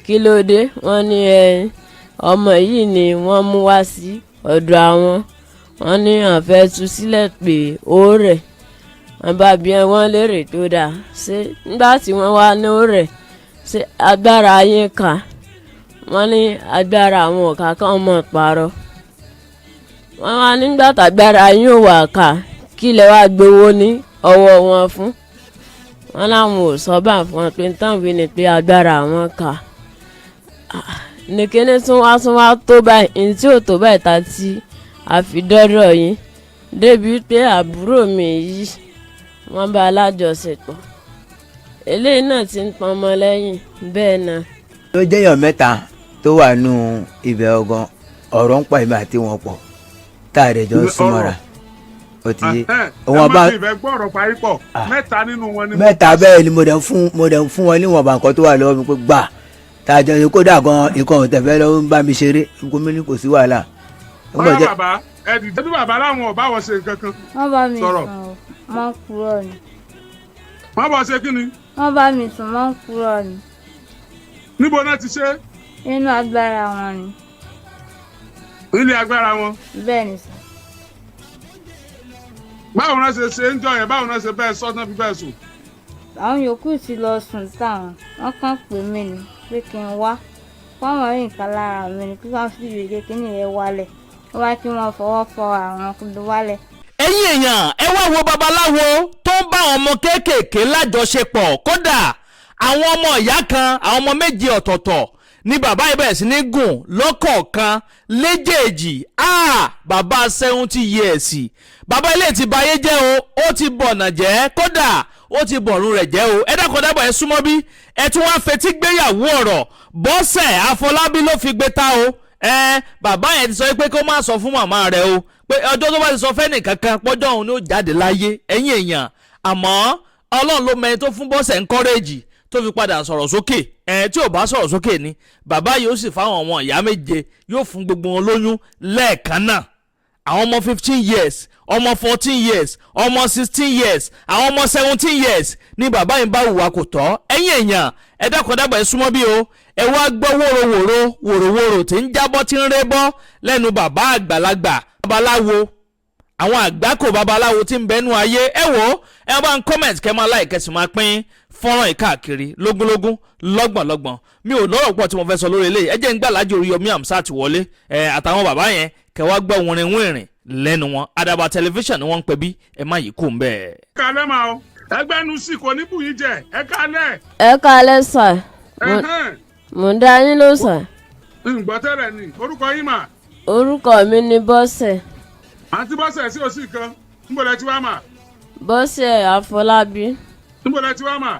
kí ló dé wọ́n ní ọmọ yìí ni wọ́n mú wá sí ọ̀dọ̀ àwọn wọ́n ní wọ́n fẹ́ tú sílẹ̀ pé ó rẹ̀ wọ́n bá bí wọ́n lérè tó dáa ṣé nígbà tí wọ́n wá ní ó rẹ̀ ṣé agbára yín kà wọ́n ní agbára àwọn ọ̀kà kan mọ̀ parọ́ wọ́n wá nígbà tàgbára yín ò wà kà kí lẹ wá gbowó ní ọwọ́ wọn fún wọ́n láwọn ò sọ bá fún wọn pé tán fi ni pé agbára àwọn kà nìkéne tún wá tó báyìí ní tí ò tó báyìí ta tí a fi dọ́dọ̀ yín débi pé àbúrò mi yìí wọ́n bá alájọṣepọ̀ eléyìí náà ti ń pọn ọmọ lẹ́yìn bẹ́ẹ̀ náà. ló jẹ́yàn mẹ́ta tó wà nù ibẹ̀ ọgàn ọ̀rọ̀ ń pa ìmọ̀ àti wọn pọ̀ tá a rẹ̀ jọ ń súnmọ́ra ó ti yé. wọn bá ìfẹ́ gbọ́ ọ̀rọ̀ parí pọ̀ mẹ́ta nínú wọn ni. mẹ́ta bẹ́ẹ̀ ni mo dẹ̀ ń fún wọn níwọ̀nba nǹkan tó wà lọ́wọ́ mi pé gbà tá a jọ ṣe kódà gan ikọ̀ òtẹ̀fẹ́ lọ́wọ́ ń bá mi ṣeré gómìnà kò sí wàhálà. báyọ̀ bàbá ẹ̀dì tẹ́bí bàbá láwọn ọ̀bá wọ̀ ṣe kankan. wọ́n bá mi sùn wọ́n kúrò ni. wọ́n bọ̀ ṣe kí ni. wọ́n bá mi sùn wọ́n kúrò ni. níbo náà ti ṣe. nínú agbára wọn ni. nílé agbára wọn. bẹ́ẹ̀ ni sà. báwo náà ṣe ń jọ yẹn báwo náà ṣe bẹ́ẹ̀ sọ náà fi bẹ́ẹ̀ sùn. àwọn yòókù ti lọ sùn táwọn wọ́n kàn pè mí ni pé kí n wá fáwọn rí nǹkan lára mi ni kí wọ́n fi ìrèké kíní yẹn wálẹ̀ wọ́n wá kí wọ́n fọwọ́ fọ àwọn kúndú wálẹ̀. ẹ̀yin èèyàn ẹ wá wo babaláwo tó ń bá àwọn ọmọ kéékèèké lájọṣepọ̀ kódà àwọn ọmọ ìyá kan àwọn ọmọ méje ọ̀tọ̀ọ̀tọ̀ ní bàbá yìí bẹ̀rẹ̀ sí ní gùn lọ́kọ̀ọ̀kan léjèèjì bàbá 70 years bàbá ilé ti bayé jẹ́ o ó ti bọ̀nà jẹ́ kódà ó ti bọ̀rùn rẹ̀ jẹ́ o ẹ dákun dábọ̀ ẹ súnmọ́ bí ẹ tún wá fetí gbéyàwó ọ̀rọ̀ Bọ́sẹ̀ Afọlábí ló fi gbé ta o bàbá yẹn ti sọ pé kó má sọ fún màmá rẹ̀ o pé ọjọ́ tó bá ti sọ fẹ́nì kankan pọ́jọ́ òun ni ó jáde láyé ẹ̀yin èèyàn àmọ́ Ọlọ́run ló mẹ́ni tó fún Bọ́sẹ̀ encourage tó fi padà sọ̀rọ̀ sókè tí ò bá sọ̀rọ̀ sókè ni bàbá yóò sì fáwọn ọmọ ìyá méje yóò fún gbogbo wọn lóyún lẹ́ẹ̀kan náà àwọn ọmọ 15 years ọmọ 14 years ọmọ 16 years àwọn ọmọ 17 years ni bàbá yìí bá hùwà kò tọ́ ẹ̀yin èèyàn ẹ dákun dábàá ẹ súnmọ́ bí o ẹ wá gbọ́ wòròwòrò tí ń jábọ́ tí ń rébọ́ lẹ́nu bàbá àgbàlagbà babaláwo àwọn àgbákò babaláwo tí ń bẹnu ayé ẹ wò ẹ bá ń comment kẹ́ máa like kẹ́sì máa pín fọ́nrán ìkáàkiri lógúnlógún lọ́gbọ̀nlọ́gbọ̀n mi ò lọ́rọ̀ pọ̀ tí mo fẹ́ sọ lórí eléyìí ẹ jẹ́ ń gbà lájò Oriyomi Hamzat wọlé àtàwọn bàbá yẹn kẹ́ wá gbọ́ wìnrìn lẹ́nu wọn Àdàbà tẹlifíṣàn ni wọ́n ń pè bí ẹ má yí kú ń bẹ́ẹ̀. kálẹ̀ máa o ẹgbẹ́ nu sí kò ní bùyí jẹ ẹ kálẹ̀. ẹ kálẹ̀ sà mo ń dá yín ló sà. ǹgbọ́ tẹ́lẹ̀ ni orúkọ yín mà. orúkọ mi ni Bọ́sẹ̀. àǹtí Bọ́sẹ̀ sí òsì kan níbo lẹ ti wá mà. Bọ́sẹ̀ Afọlábí. níbo lẹ ti wá mà.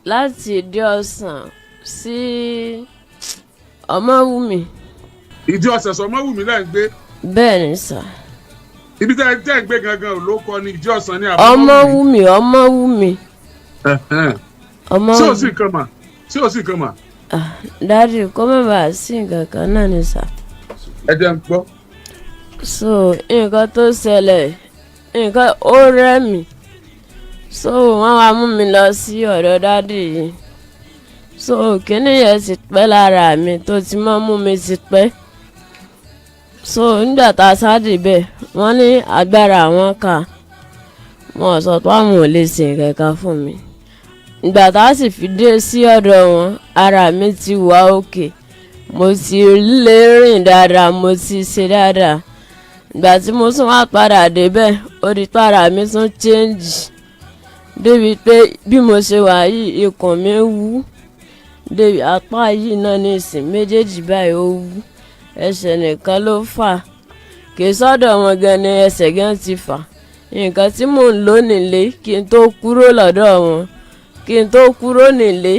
láti Ìdí Ọ̀sán sí Ọmọwùmí. Ìdí Ọ̀sán Ọmọwùmí lẹ́ ń gbé. bẹ́ẹ̀ ni sà. ibi tẹ́ ẹ gbé gangan ló kọ ní Ìdí Ọ̀sán ní Ọmọwùmí. Ọmọwùmí. sí òsì kan mà sí òsì kan mà. dáàdì kó má bàa sí nǹkan kan náà ni sà. ẹ jẹ́ ń gbọ́. so nǹkan tó ṣẹlẹ̀ nǹkan ó rẹ́ mi so wọ́n wá mú mi lọ sí ọ̀dọ̀ dáàdì yìí so kíní yẹn ti pẹ́ lára mi tó ti máa mú mi ti pẹ́ so nígbà tá a sáàdì bẹ́ẹ̀ wọ́n ní agbára àwọn kà wọ́n sọ pé àwọn ò lè ṣe nǹkan kan fún mi ìgbà tá a sì fi dé sí ọ̀dọ̀ wọn ara mi ti wà òkè mo ti lè rìn dáadáa mo ti ṣe dáadáa ìgbà tí mo tún wá padà débẹ̀ ó di para mi tún change débi pé bí mo ṣe wà yìí ikùn mi wú débi apá yìí náà ní ìsìn méjèèjì báyìí ó wú ẹsẹ̀ nìkan ló fà kì í sọ́dọ̀ wọn gan ni ẹsẹ̀ gan ti fà nǹkan tí mò ń lò nílé kí n tó kúrò lọ́dọ̀ wọn kí n tó kúrò nílé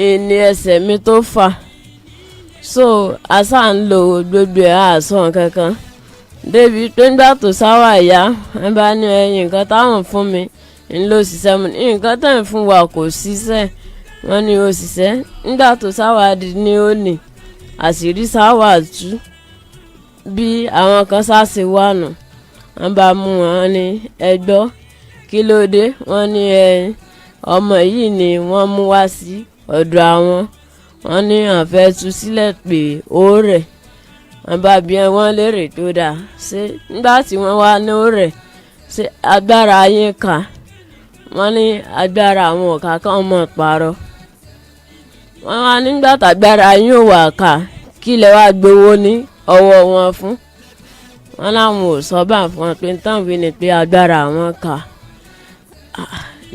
ìní ẹsẹ̀ mi tó fà so àṣà ń lo gbogbo ẹ̀ àṣọ kankan débi pé nígbà tó sáwà yá ẹ bá ní nǹkan táwọn fún mi ń lọ ṣiṣẹ́ mu nǹkan tẹ̀ ń fún wa kò ṣiṣẹ́ wọ́n ní ó ṣiṣẹ́ nígbà tó sáwà di ní òní àṣírí sáwà tú bí àwọn kan ṣáṣe wà nù wọ́n bá mú wọn ní ẹgbọ́ kí ló dé wọ́n ní ọmọ yìí ni wọ́n mú wá sí ọ̀dọ̀ àwọn wọ́n ní àfẹ́ tú sílẹ̀ pé ó rẹ̀ wọ́n bá bí wọ́n lérè tó dáa ṣé nígbà tí wọ́n wá ní ó rẹ̀ ṣé agbára yín kà wọ́n ní agbára àwọn ọ̀ka kan mọ̀ parọ́ wọ́n wá nígbà tàgbára yín ò wà kà kí lẹ wá gbowó ní ọwọ́ wọn fún wọ́n láwọn ò sọ bá fún wọn pé tán wí ni pé agbára àwọn kà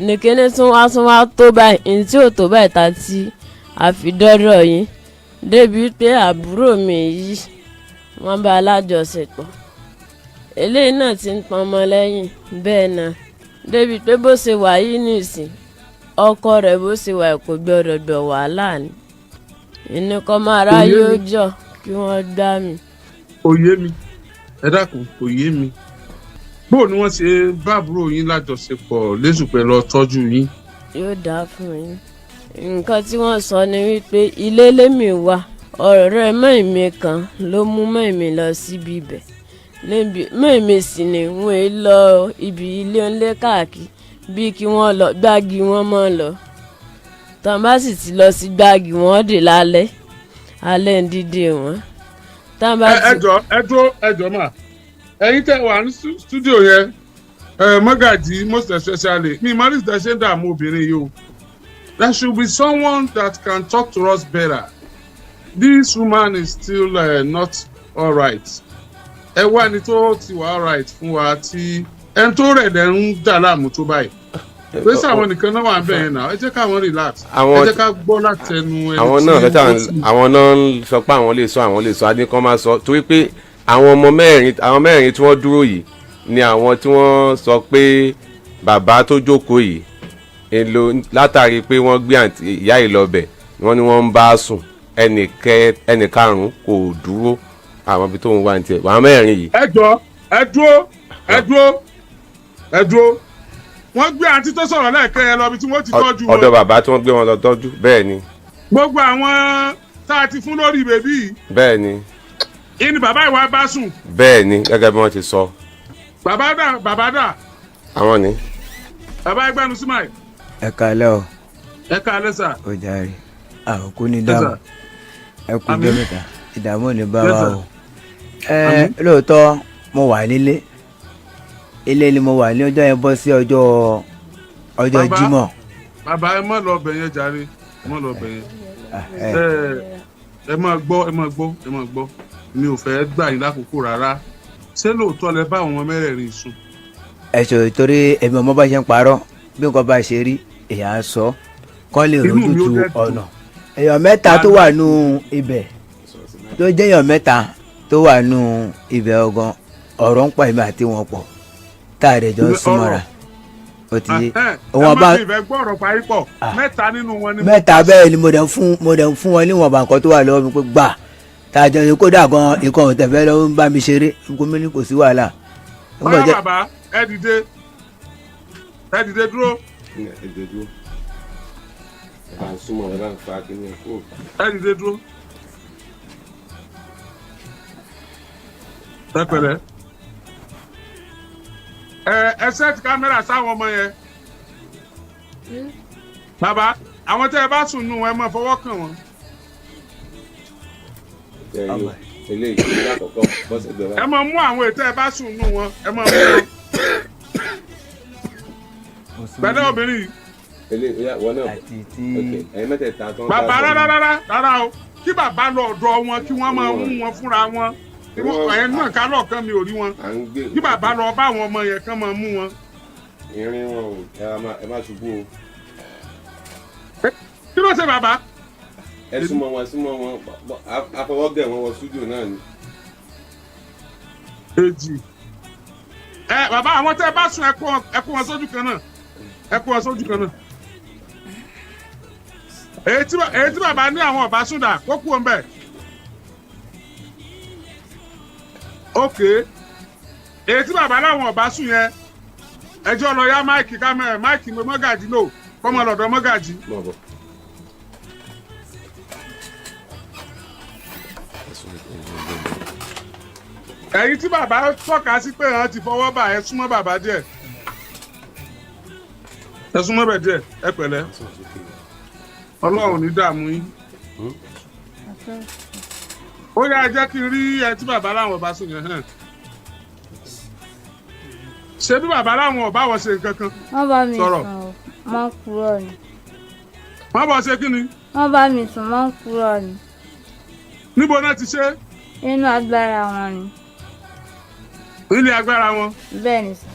nìkéne tún wá tó báyìí ní tí ò tó báyìí ta tí a fi dọ́dọ̀ yín débi pé àbúrò mi yìí wọ́n bá alájọṣepọ̀ eléyìí náà ti ń pọn ọmọ lẹ́yìn bẹ́ẹ̀ náà débi pé bó ṣe wà yìí nìsín ọkọ rẹ̀ bó ṣe wà kò gbọ́dọ̀ gbọ́ wàhálà ni ìníkan máa ráyé ó jọ kí wọ́n gbá mi. kò yé mi ẹ dákun kò yé mi bó ni wọ́n ṣe bá àbúrò yín lájọṣepọ̀ lẹ́sùpẹ̀ lọ tọ́jú yín. yóò dáa fún yín nǹkan tí wọ́n sọ ni wípé ilé lémi wà ọ̀rẹ́ mẹ́ẹ̀mí kan ló mú mẹ́ẹ̀mí lọ síbi ibẹ̀ níbi mẹ́ẹ̀mí sì ni wọ́n lọ ibi ilé ńlẹ́ káàkiri bíi kí wọ́n lọ gbági wọ́n mọ́ lọ tán bá sì ti lọ sí gbági wọ́n dè lálẹ́ alẹ́ ń dídé wọn. ẹjọ́ mà ẹ̀yin tẹ́ wà ní stúdíò yẹn mọ́gàjì most especially mi máa rí ìdáṣẹ́ dààmú obìnrin yìí o. There should be someone that can talk to us better. This woman is still not all right. Ẹ wá ní tó ti wà all right fún wa tí ẹni tó rẹ̀ dẹ̀ ń dà láàmú tó báyìí. Pèsè àwọn nìkan náà wà ń bẹ̀rẹ̀ náà ẹ jẹ́ káwọn relax. Ẹ jẹ́ ká gbọ́ láti ẹnu ẹni tí àwọn náà ń sọ pé àwọn lè sọ adékan máa sọ torí pé àwọn ọmọ mẹ́rin tí wọ́n dúró yìí ni àwọn tí wọ́n sọ pé bàbá tó jókòó yìí èlò látàrí pé wọ́n gbé ìyá yìí lọ́bẹ̀ wọ́n ní wọ́n ń bá a sùn ẹnì karùn-ún kò dúró àwọn ibi tó ń wá ní tiẹ̀ wọ́n mẹ́rin yìí. ẹ dúró wọ́n gbé àǹtí tó sọ̀rọ̀ lẹ́ẹ̀kẹ́ yẹn lọ ibi tí wọ́n ti tọ́jú wọn. ọ̀dọ̀ bàbá tí wọ́n gbé wọn lọ tọ́jú bẹ́ẹ̀ ni. gbogbo àwọn tá a ti fún lórí bèbí yìí. bẹ́ẹ̀ ni. ìní bàbá ìwà bá sùn. bẹ́ẹ̀ ni gẹ́gẹ́ bí wọ́n ti sọ. bàbá dà. àwọn ni. bàbá ẹgbẹ́nu símáì. ẹ kálẹ́ o. ẹ kálẹ́ sà. ó jàre àkókò ní dáhùn ẹ kú jọ mẹ́ta ìdààmú ò ní bá wa o. lóòótọ́ mo wà nílé ilé ni mo wà ní ọjọ́ yẹn bọ́ sí ọjọ́ Jímọ̀. bàbá ẹ má lọ bẹ̀ yẹn jàre ẹ má lọ bẹ̀ yẹn ẹ má gbọ́ mi ò fẹ́ gbà yín lákòókò rárá ṣé lóòótọ́ lẹ bá àwọn ọmọ mẹ́rẹ̀ẹ̀rin sùn. ẹ ṣòro torí èmi ọmọ bá ṣe ń parọ́ bí nǹkan bá ṣe rí èèyàn sọ kọ́ lè rojú tu ọ̀nà èèyàn mẹ́ta tó wà nù ibẹ̀ tó jẹ́ èèyàn mẹ́ta tó wà nù ibẹ̀ ọgàn ọ̀rọ̀ ń pa èmi àti wọn pọ̀ tá a rẹ̀ jọ ń súnmọ́ra ó ti yé. wọn bá ìfẹ́ gbọ́rọ̀ parí pọ̀ mẹ́ta nínú wọn ni. mẹ́ta bẹ́ẹ̀ ni mo dẹ̀ ń fún wọn níwọ̀nba nǹkan tó wà lọ́wọ́ mi pé gbà tá a jọ ní kódà gan ikọ̀ òtẹ̀fẹ́ lọ́wọ́ ń bá mi ṣeré nǹkan mi ní kò sí wàhálà. bàbá ẹ dìde dúró. ẹ dìde dúró. ẹ pẹ̀lẹ́. ẹ sẹ́ẹ̀tì kámẹ́rà sáwọn ọmọ yẹn. bàbá àwọn tẹ́ ẹ bá sùn nù ẹ máa fọwọ́ kàn wọ́n. ẹ máa mú àwọn ètò ẹ bá sùn nù wọn ẹ máa mú wọn. pẹ̀lẹ́ obìnrin yìí. bàbá rárá o kí bàbá lọ ọ̀dọ̀ wọn kí wọ́n máa mú wọn fúnra wọn. ẹ̀yẹn náà ká lọ́ọ̀kan mi ò rí wọn kí bàbá lọ bá àwọn ọmọ yẹn kán máa mú wọn. irin wọn o ẹ má ṣubú o. kí ló ṣe bàbá. ẹ súnmọ́ wọn afọwọ́gẹ̀ wọn wọ stúdíò náà ni. èjì bàbá àwọn tẹ́ bá sùn ẹ kó wọn sójú kan náà. èyí tí bàbá ní àwọn ọ̀bá sùn dà kó kú òun bẹ́ẹ̀. ok èyí tí bàbá láwọn ọba sùn yẹn ẹjọ́ lọ yá máìkì kámẹ́rà máìkì mọ́gàjì lò kọ́mọ lọ́dọ̀ mọ́gàjì. ẹ̀yin tí bàbá tọ́ka sí pé wọ́n ti fọwọ́ bà ẹ súnmọ́ bàbá díẹ̀ ẹ súnmọ́ bẹ̀ díẹ̀ ẹ pẹ̀lẹ́ ọlọ́run ní dààmú yín ó yá jẹ́ kí n rí ẹ tí bàbá láwọn ọba sùn yẹn hàn. ṣé bí bàbá láwọn ọba wọ ṣe nǹkan kan. wọ́n bá mi sùn mọ́ kúrò ni. wọ́n bọ̀ ṣe kí ni. wọ́n bá mi sùn mọ́ kúrò ni. níbo náà ti ṣe. inú agbára wọn ni. ilé agbára wọn. bẹ́ẹ̀ ni sà.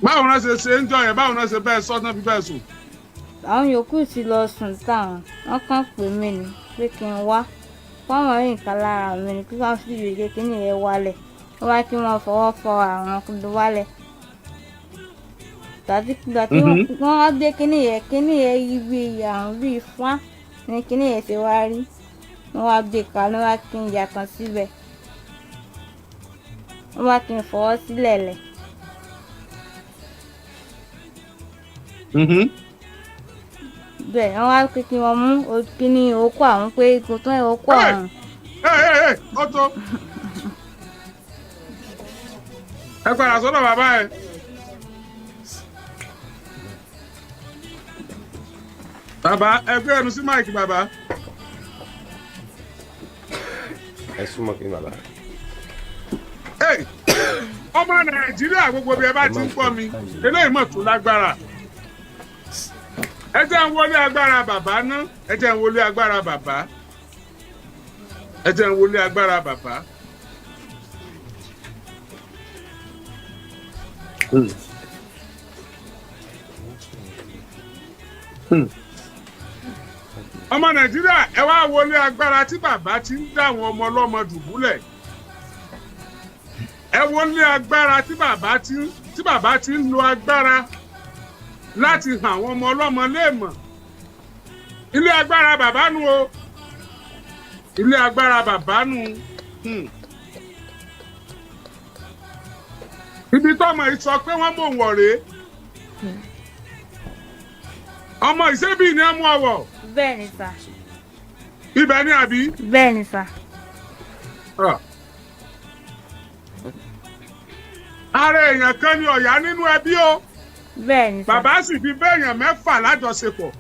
báwo náà ṣe ṣe ń jọ yẹn báwo náà ṣe bẹ́ẹ̀ sọ náà fi bẹ́ẹ̀ sùn. àwọn yòókù ti lọ sùn táwọn wọ́n kàn pè mí ni pé kí n wá fáwọn rí nǹkan lára mi ni kí wọ́n fi ìwé kíní yẹn wálẹ̀ wọ́n wá kí wọ́n fọwọ́ fọ àwọn kúndú wálẹ̀. ìgbà tí wọ́n wá gbé kíní yẹn yí bí àrùn bíi fún ní kíní yẹn ṣe wá rí wọ́n wá gbé kaná wá kí n yà kan síbẹ̀ wọ́n wá kí n fọwọ́ sílẹ̀ lẹ̀. bẹ́ẹ̀ wọ́n wá pé kí wọ́n mú kíní okó àwọn pé kò tán ẹ̀ okó àwọn. ó tó ẹ padà sọ́dọ̀ bàbá ẹ. bàbá ẹ gbé ẹnu sí máìkì bàbá. ẹ súnmọ́ kí ni bàbá. ọmọ nàìjíríà gbogbo bí ẹ bá ti ń gbọ́ mi eléyìí mọ̀ tó lágbára. ẹ jẹ́ ń wọlé agbára bàbá ná ẹ jẹ́ ń wọlé agbára bàbá ẹ jẹ́ ń wọlé agbára bàbá. ọmọ nàìjíríà ẹ wá wọlé agbára tí bàbá ti ń dá àwọn ọmọ ọlọ́mọ dùbúlẹ̀ ẹ wọlé agbára tí bàbá ti ń lo agbára láti hàn àwọn ọmọ ọlọ́mọ léèmọ̀ ilé agbára bàbá nu o ilé agbára bàbá nu ibi tọ́mọ yìí sọ pé wọ́n mọ̀ wọ̀ rèé ọmọ ìṣẹ́bí ni ẹ mú ọwọ́. bẹ́ẹ̀ ni sà. ibẹ̀ ni àbí. bẹ́ẹ̀ ni sà. ara èèyàn kan ni ọ̀yá nínú ẹbí o. bẹ́ẹ̀ ni sà. bàbá sì fi béèyàn 6 lájọṣepọ̀.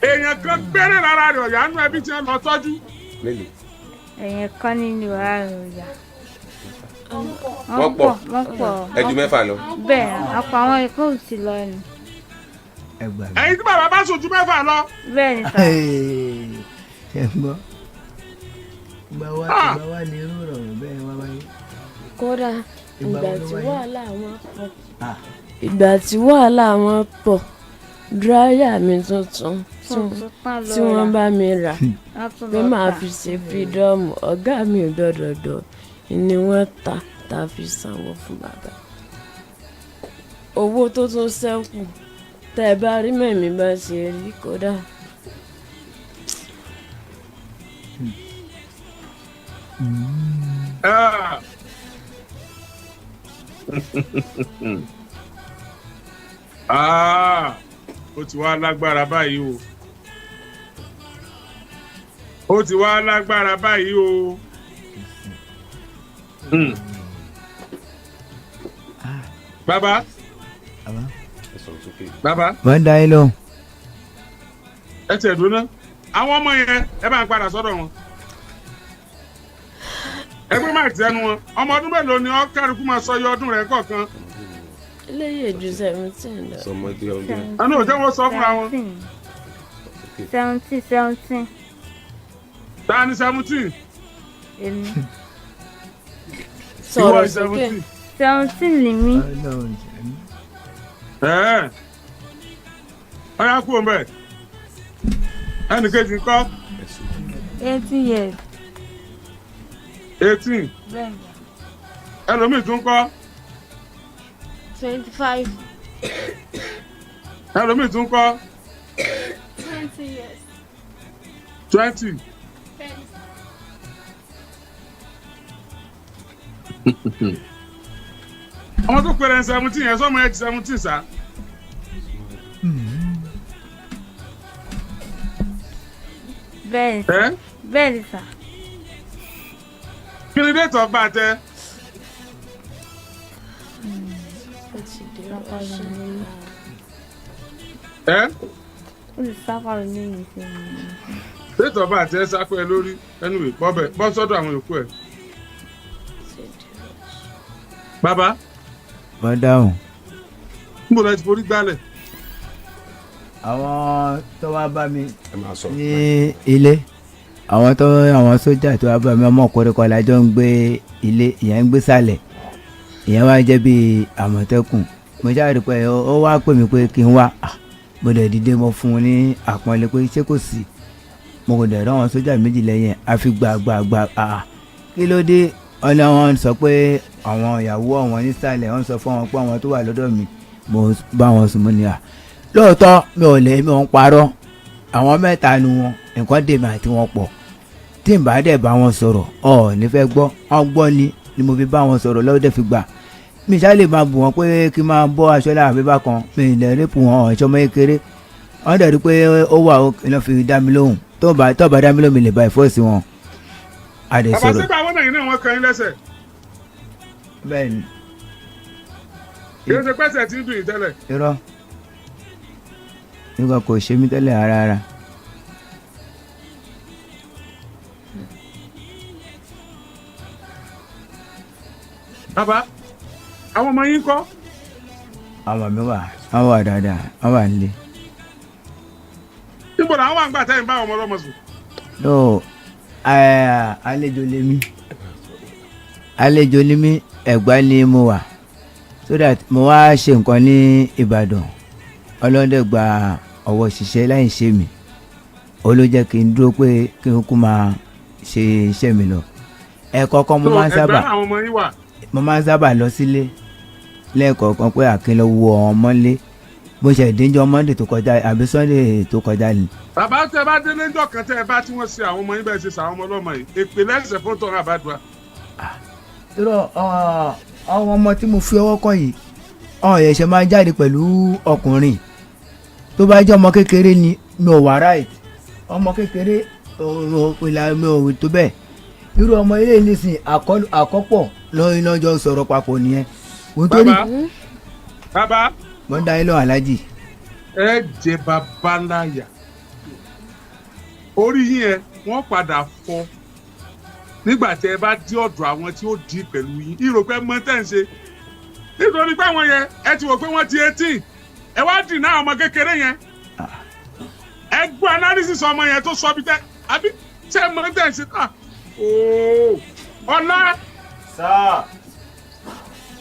èèyàn kan péré lára rẹ̀ ọ̀yá nínú ẹbí tí wọ́n lọ tọ́jú. èèyàn kan nínú ara rẹ̀ ọ̀yá. wọ́n pọ̀ ẹ ju 6 lọ. bẹ́ẹ̀ àpò àwọn ikú ti lọ ni. ẹ̀yin tí bàbá bá sùn ju 6 lọ. bẹ́ẹ̀ ni sà. ṣe ń gbọ́ ìgbà wa ní irú ìrọ̀rùn bẹ́ẹ̀ wá wáyé. kódà ìgbà tí wàhálà wọn pọ̀ dráyà mi tuntun tí wọ́n bá mi rà pé màá fi ṣe fídọ́ọ̀mù ọ̀gá mi ò dọ̀dọ̀dọ̀ ni wọ́n ta fi sanwó fún bàbá. owó tó tún ṣẹ́kù tẹ́ ẹ bá rí mẹ́mí bá ṣe rí kódà. ó ti wá lágbára báyìí o. ó ti wá lágbára báyìí o. Bàbá. Bàbá. wọ́n dá yín lóhùn. ẹ tẹ̀ dúró ná àwọn ọmọ yẹn ẹ bá ń padà sọ́dọ̀ wọn. ẹgbẹ́ máa tẹnu wọn ọmọ ọdún mélòó ni kálukú máa sọ iye ọdún rẹ̀ kọ̀ọ̀kan. eléyìí ju 17 lọ. àná ò jẹ́ wọ́n sọ fúnra wọn. 17. ta ni 17. èmi. sọ̀rọ̀ sókè. 17 ni mí. ọ̀yá kú òun bẹ́ẹ̀ ẹnì kejì ń kọ́. 18 years. 18. bẹ́ẹ̀ ni. ẹlòmíì tún kọ́. 25. ẹlòmíì tún kọ́. 20 years. 20. ọmọ tó pèrè 17 yẹn sọmọ ẹ ti 17 sá. bẹ́ẹ̀ ni sà. kí ni date of birth ẹ. ó lè sáfà lórí ìfẹ́ mi. Pétọ̀ bá àti ẹ sápẹ́ lórí anyway bọ́ sọ́dọ̀ àwọn yòókù ẹ̀. Bàbá. wọ́n dáhùn. Níbo la ti forí gbálẹ̀? àwọn tó wá bá mi ní ilé àwọn sójà tó wá bá mi ọmọ ọkùnrin kan lájọ ń gbé ilé ìyẹn ń gbé sàlẹ̀ ìyẹn wá jẹ́ bí àmọ̀tẹ́kùn mo jáde pé ó wá pè mí pé kí n wá mo dẹ̀ dìde mo fún un ní àpọ́nlé pé ṣé kò sí mo kò dẹ̀ rán àwọn sójà méjì lẹ́yìn àfi gbàgbàgbà kí ló dé ọ̀nà wọn sọ pé àwọn ìyàwó àwọn nísàlẹ̀ wọ́n sọ fún wọn pé àwọn tó wà lọ́dọ̀ mi mo bá wọn sùn mo ní lóòótọ́ mi ò ń parọ́ àwọn mẹ́ta nu wọn nǹkan dèmi àti wọn pọ̀ tí n bá dẹ̀ bá wọn sọ̀rọ̀ nífẹ̀ẹ́ gbọ́ wọn gbọ́ ni mo fi bá wọn sọ̀rọ̀ lọ́wọ́ dẹ̀ fi gbà mi ṣá lè máa bù wọn pé kí n máa bọ́ aṣọ láàbí bá kan mi ì lè rẹ́pù wọn ọ̀ṣọ́ mọ́ kékeré wọ́n dẹ̀ rí pé ó wà ó iná fi dá mi lóhùn tó bá dá mi lóhùn mi lè bá ìfọ́ọ̀sì wọn. bàbá sígbà àwọn náà yìí náà wọ́n kan yín lẹ́sẹ̀. bẹ́ẹ̀ni. kí ló ṣe pẹ́sẹ̀ tí ń dùn yìí tẹ́lẹ̀. irọ́ nígbà kò ṣe mí tẹ́lẹ̀ rárá. bàbá àwọn ọmọ yín kọ́. àwọn mi wà wọ́n wà dáadáa wọ́n wà nílé. níbo làwọn wà ń gbà tẹ́yìn bá ọmọ ọlọ́mọ sùn. no àlejò ni mí Ẹ̀gbá ni mo wà so that mo wá ṣe nǹkan ní Ìbàdàn ọlọ́dẹ gba ọwọ́ ṣiṣẹ́ láì ṣe mí ó ló jẹ́ kí n dúró pé kí n kú máa ṣe iṣẹ́ mi lọ ẹ̀kọ̀ọ̀kan mo máa ń sábà lọ sílé lẹ́ẹ̀kọ̀ọ̀kan pé àkínlọ wo ọmọ lé bó ṣe ìdíjọ́ Monday tó kọjá àbí Sunday tó kọjá ni. bàbá tẹ bá délé ńjọ́ kan tẹ ẹ bá tí wọ́n ṣe àwọn ọmọ yín bẹ́ẹ̀ ṣe sàwọn ọmọ ọlọ́mọ yìí èpè lẹ́sẹ̀ fún tọ́ra àbádùá. irọ́ àwọn ọmọ tí mo fi ọwọ́ kọ́ yìí ẹ̀ṣẹ̀ máa jáde pẹ̀lú ọkùnrin tó bá jẹ́ ọmọ kékeré ni mi ò wá right ọmọ kékeré ìlà mi ò tó bẹ́ẹ̀ irú ọmọ ilé ìnísìn àkọ́pọ̀ lọ́jọ́ sọ̀rọ̀ papọ̀ nìyẹn. bàbá mo ń dá ilé aláàjì. ẹ jẹ bàbá láyà orí yín ẹ wọ́n padà fọ́ nígbà tí ẹ bá dé ọ̀dọ̀ àwọn tí ó di pẹ̀lú yín ìrò pé mọ́ tẹ̀ ń ṣe nítorí pé àwọn yẹn ẹ ti wò pé wọ́n ti 18 ẹ wá dì náà ọmọ kékeré yẹn ẹ gbọ́ analysis ọmọ yẹn tó sọ bí tẹ àbí ṣé mọ́ tẹ̀ ń ṣe ọ̀la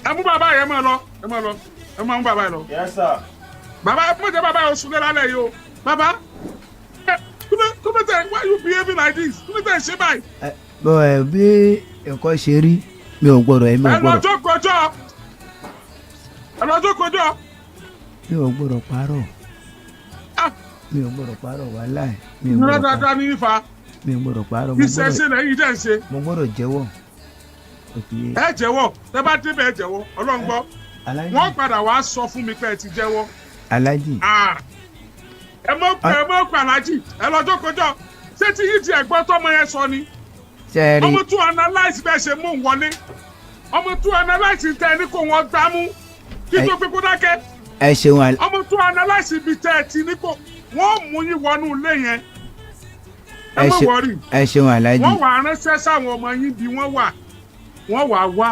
ẹ mú bàbá yẹn máa lọ ẹ máa mú bàbá yẹn lọ. Yes sir. bàbá ẹ mọ̀ jẹ́ bàbá yẹn oṣù lẹ́la lẹ̀ yìí o bàbá kúmẹ́tẹ̀ why you behaving like this kúmẹ́tẹ̀ ṣe báyìí. bọ́ bí nǹkan ṣe rí mi ò gbọ́dọ̀ ẹ mi ò gbọ́dọ̀. ẹ lọ́jọ́ kọjọ́ mi ò gbọ́dọ̀ parọ́ mi ò gbọ́dọ̀ parọ́ wàláì mi ò ìrora gbọ́dọ̀ dáadáa ní ifá mi ò gbọ́dọ̀ parọ́ ìṣẹ̀ṣẹ̀ lẹ́yìn dẹ̀ ń ṣe. mo gbọ́dọ̀ jẹ́wọ́. ẹ jẹ́wọ́ tẹ́ bá débẹ̀ ẹ jẹ́wọ́ Ọlọ́run gbọ́ wọ́n padà wá sọ fún mi pé ẹ ti jẹ́wọ́. alájì. ẹ mọ̀ pé alájì ẹ lọ́jọ́ kọjọ́ ṣé tí yìí ti ẹ̀gbọ́n tọ́mọ yẹn sọ ni. sẹ́ẹ̀rì ọmọ tún analyse bẹ́ẹ̀ ṣe mú wọlé ọmọ tún analyse tẹ ní kó wọn gbá mú kí tó pé kó dákẹ́. ẹ ṣeun alájì. ọmọ tún analyse ibi tẹ ẹ ti ní kó wọ́n mú yín wọnú ilé yẹn. ẹ má wọrí ẹ ṣeun alájì. wọ́n wà ránṣẹ́ sáwọn ọmọ yín bí wọ́n wà wá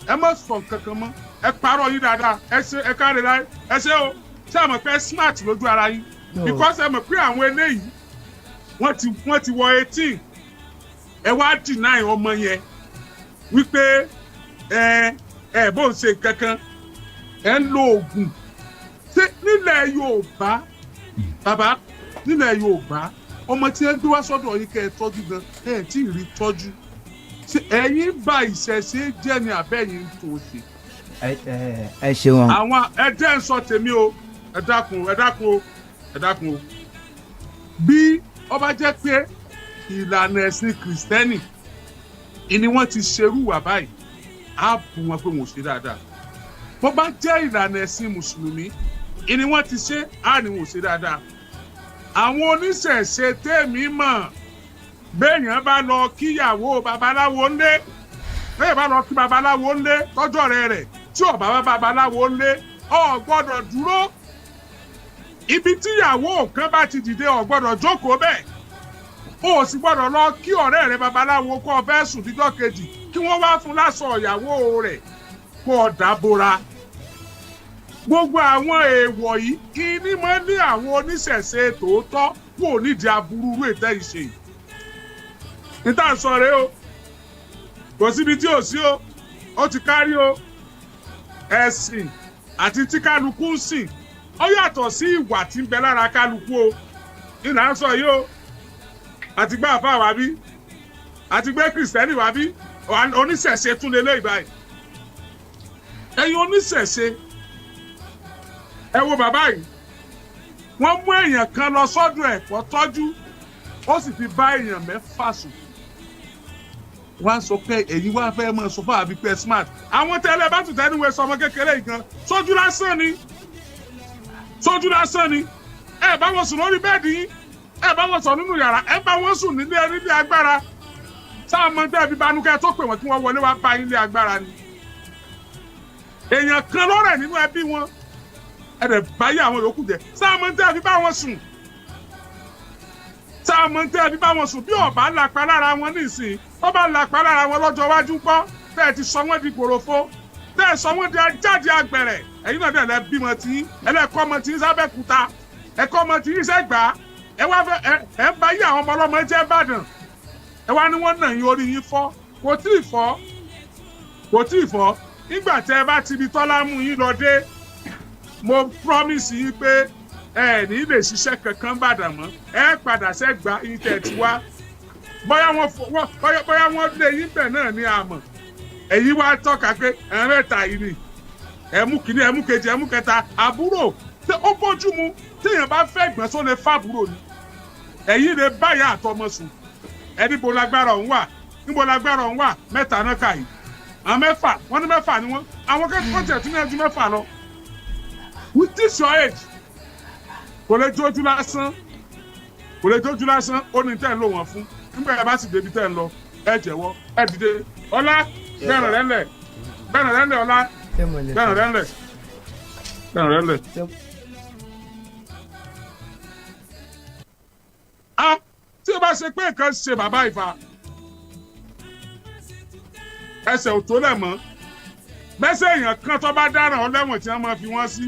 ẹ má sọ kankan mọ́ ẹ parọ́ yín dáadáa ẹ ṣe ẹ káre láyé ẹ ṣe o ṣé ẹ mọ̀ pé smart lójú ara yín because ẹ mọ̀ pé àwọn eléyìí wọ́n ti wọ 18 ẹ wá deny ọmọ yẹn wípé ẹ bó ń ṣe kankan ẹ ń lo oògùn ṣé nílẹ̀ Yorùbá bàbá nílẹ̀ Yorùbá ọmọ tí ẹ gbé wá sọ́dọ̀ yín kẹ́ ẹ tọ́jú gan ẹ tí ì rí tọ́jú ẹ̀yin bá ìṣẹ̀ṣe jẹ́ ni àbẹ́yìn tó ṣe. ẹ ṣeun. àwọn ẹdẹ ń sọ tèmi o ẹ dákun o bí ọba jẹ́ pé ìlànà ẹ̀sìn kìrìsìtẹ́nì ni wọ́n ti ṣerú wà báyìí á bù wọn pé wọ́n ṣe dáadáa bó bá jẹ́ ìlànà ẹ̀sìn mùsùlùmí ni wọ́n ti ṣe á ní wọ́n ṣe dáadáa àwọn oníṣẹ̀ṣe tèmi mọ̀ béèyàn bá lọ kíyàwó babaláwo ńlé béèyàn bá lọ kí babaláwo ńlé tọ́jú ọ̀rẹ́ rẹ̀ tí ò bá bá babaláwo ńlé ò gbọ́dọ̀ dúró ibi tíyàwó kan bá ti dìde ò gbọ́dọ̀ jókòó bẹ́ẹ̀ o sì gbọ́dọ̀ lọ kí ọ̀rẹ́ rẹ babaláwo kó fẹ́ sùn díjọ́ kejì kí wọ́n wá fún láṣọ ìyàwó rẹ̀ kó dàbora. Gbogbo àwọn èèwọ̀ yìí kíní máa ní àwọn oníṣẹ̀ṣe tòótọ́ kò nídìí aburú rú ètò ìṣe. Níta sọ rèé o kò síbi tí ò sí o ó ti kárí o ẹ̀sìn àti tí kálukú ń sìn ó yàtọ̀ sí ìwà tí ń bẹ lára kálukú o ìlà ń sọ yìí o àti gbé àfáà wá bí àti gbé kìrìsìtẹ́nì wá bí oníṣẹ̀ṣe tún lé lé ìbáyìí. Ẹ̀yin oníṣẹ̀ṣe ẹ wo bàbá yìí wọ́n mú èèyàn kan lọ sọ́dọ̀ ẹ̀ kó tọ́jú ó sì fi bá èèyàn 6 sùn. Wọ́n á sọ pé èyí wá fẹ́ mọ̀ sọ fún àbí pé smart àwọn tẹ́lẹ̀ bá tún tẹ́ni wẹ̀ sọmọ kékeré yìí gan sójú lásán ni ẹ bá wọn sùn lórí bẹ́ẹ̀dì yín ẹ bá wọn sùn nínú yàrá ẹ bá wọn sùn nílé agbára sáà mọ tẹ́ bí banúkẹ́ tó pè wọ́n kí wọ́n wọlé wá bá yín lé agbára ni. Èèyàn kan lọ́rẹ̀ nínú ẹbí wọn ẹ̀rẹ̀ báyé àwọn yòókù jẹ́ sáà mọ tẹ́ bí bá wọn sùn bí ọba lápá lára wọn nísìnyí ọba lápá lára wọn lọ́jọ́ iwájú pọ́ tẹ́ ti sọ wọ́n di gbòròfó tẹ́ sọ wọ́n di ajáde àgbẹ̀rẹ̀ ẹ̀yin náà dẹ̀ lẹ́ bímọ tí ẹlẹ́kọ́ ọmọ tí ń sábẹ́kúta ẹ̀kọ́ ọmọ tí ń sẹ́gbà ẹ wá fẹ́ ẹ ń báyé àwọn ọmọ ọlọ́mọ jẹ́ Ìbàdàn ẹ wá ní wọ́n nà yín orí yín fọ́ kò tí ì fọ́ nígbà tẹ́ ẹ bá ti di tọ́lá mú yín lọ dé mo promise yín pé ẹ ní lè ṣiṣẹ́ kankan Ìbàdàn mọ́ ẹ padà sẹ́gbà yín tẹ̀ ti wá bóyá wọ́n lé yín bẹ̀ náà ní àmọ́ èyí wá tọ́ka pé ẹ̀rẹ́ta yìí ni ẹ̀mú kìíní ẹ̀mú kejì ẹ̀mú kẹta àbúrò tí ó bójú mu téèyàn bá fẹ́ gbọ́n só lè fàbúrò ni ẹ̀yìn lè báyà àtọmọ sùn ẹni bo lágbára òun wà níbo lágbára òun wà 3 náà kà yìí àwọn 6 wọ́n ní 6 ni wọ́n àwọn kẹ́kọ̀ọ́ tẹ̀ tún ní ẹjú 6 lọ with this your age kò lè jójú lásán ó ní tẹ́ ń lò wọ́n fún nígbà yẹn bá sì débi tẹ́ ń lọ ẹ jẹ́wọ́ ẹ dìde ọlá bẹ́ẹ̀rẹ̀ rẹ́lẹ̀ ọlá bẹ́ẹ̀rẹ̀ rẹ́lẹ̀. Tí o bá ṣe pé nǹkan ṣe bàbá ìfà ẹsẹ̀ ò tó lẹ̀ mọ́ bẹ́sẹ̀ èèyàn kan tó bá dáràn ọlẹ́wọ̀n tí wọ́n máa fi wọ́n sí.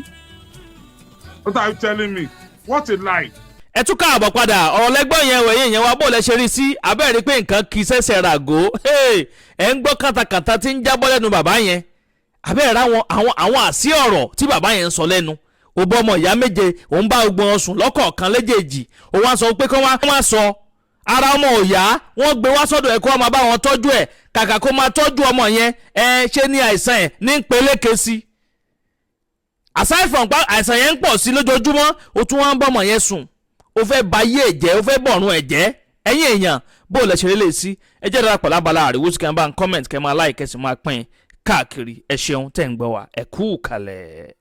What are you telling me? What a lie. Ẹ tún káàbọ̀ padà ọ̀rọ̀ lẹ́gbọ́n yẹn wẹ̀yìn yẹn wá bó lẹ ṣe rí sí abẹ́rẹ́ pé nǹkan kì í ṣẹ̀ṣẹ̀ ràgó ẹ̀ ń gbọ́ kàtàkàtà tí ń jábọ́ lẹ́nu bàbá yẹn abẹ́rẹ́ àwọn àsí ọ̀rọ̀ tí bàbá yẹn ń sọ lẹ́nu ó bọ́ ọmọ ìyá méje òun bá gbọ́n sùn lọ́kọ̀ọ̀kan léjèèjì ó wá sọ pé kí wọ́n sọ ara ọmọ òyà wọ́n gbé wá sọ́dọ̀ ẹ̀ kó wọ́n máa bá wọn tọ́jú ẹ̀ kàkà kó máa tọ́jú ọmọ yẹn ṣé ní àìsàn ẹ̀ ní peléke sí aside from àìsàn yẹn ń pọ̀ sí lójoojúmọ́ ó tún wá ń bọ́ ọmọ yẹn sùn ó fẹ́ ba yé ẹ̀jẹ̀ ó fẹ́ bọ̀rùn ẹ̀jẹ̀ ẹ̀yin èèyàn bó o lè ṣe lélẹ̀ sí ẹ jẹ́ dára pẹ̀lú abala àríwó sí kẹ́ ń bá ń comment kẹ́ máa like kẹ́ sì máa pín káàkiri ẹ ṣeun tẹ́ ń gbọ́ wa ẹ kú kalẹ̀.